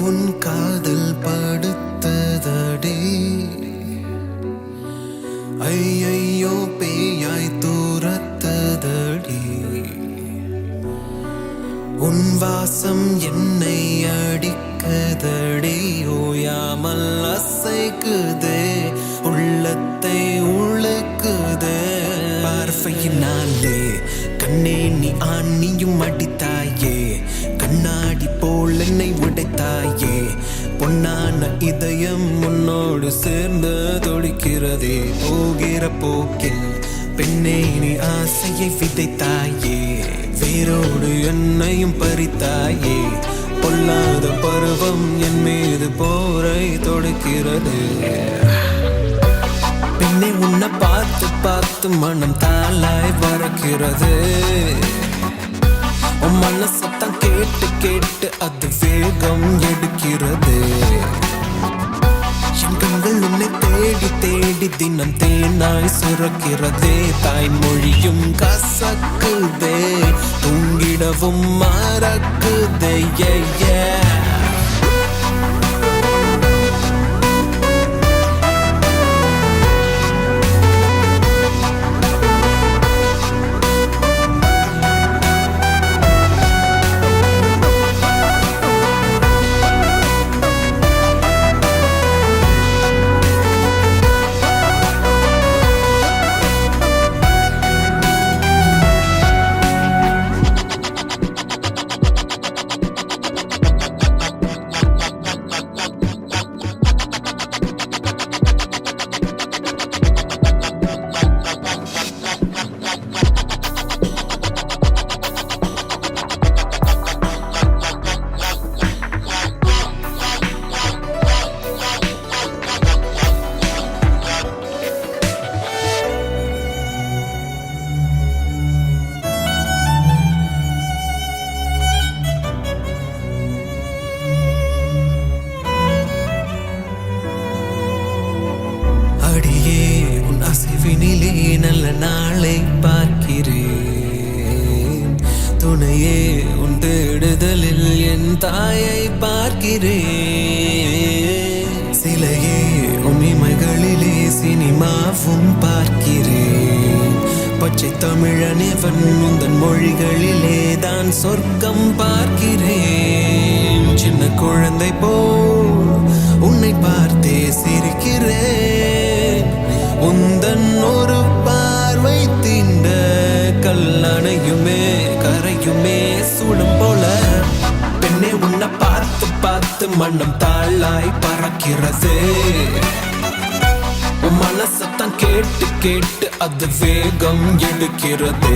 உன் காதல் படுத்ததடி ஐயையோ பேயாய் தூரத்ததடி உன் வாசம் என்னை அடிக்கதடி ஓயாமல் அசைக்குதே உள்ளத்தை உழுக்குதே பார்வையினாலே கண்ணே நீ ஆணியும் அடித்தாயே கண்ணாடி போல் என்னை உடைத்தாயே பொன்னான இதயம் உன்னோடு சேர்ந்து துடிக்கிறதே போகிற போக்கில் பெண்ணே நீ ஆசையை விதைத்தாயே வேரோடு என்னையும் பறித்தாயே பொல்லாத பருவம் என் மீது போரை தொடுக்கிறது பெண்ணே உன்னை பார்த்து பார்த்து மனம் தாளாய் பறக்கிறது உன் மனசத்தான் கேட்டு கேட்டு அது வேகம் எடுக்கிறது என் கண்கள் உன்னை தேடி தேடி தினம் தேனாய் சுரக்கிறதே தாய்மொழியும் கசக்குதே தூங்கிடவும் மறக்குதே அடியே உன் அசைவினிலே நல்ல நாளை பார்க்கிறேன் துணையே உன் தேடுதலில் என் தாயை பார்க்கிறேன் சிலையே உன் இமைகளிலே சினிமாவும் பார்க்கிறேன் பச்சை தமிழனவன் உந்தன் மொழிகளிலே தான் சொர்க்கம் பார்க்கிறேன் சின்ன குழந்தை போல் உன்னை பார்த்தே சிரிக்கிறேன் உந்தன் ஒரு பார்வை தீண்ட கல்லணையுமே கரையுமே சூடும் போல பெண்ணே உன்னை பார்த்து பார்த்து மனம் தாளாய் பறக்கிறது உன் மனசத்தான் கேட்டு கேட்டு அது வேகம் எடுக்கிறது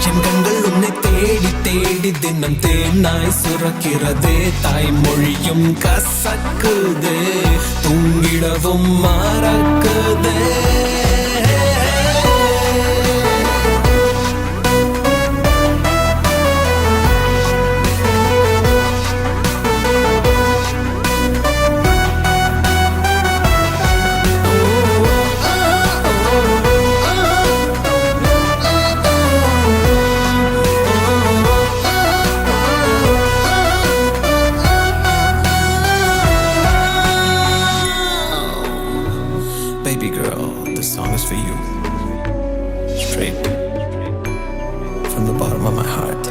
என் கண்கள் உன்னை தேடி தேடி தினம் தேனாய் சுரக்கிறதே தாய்மொழியும் கசக்குதே தூங்கிடவும் மறக்குதே Baby girl, this song is for you. Straight from the bottom of my heart.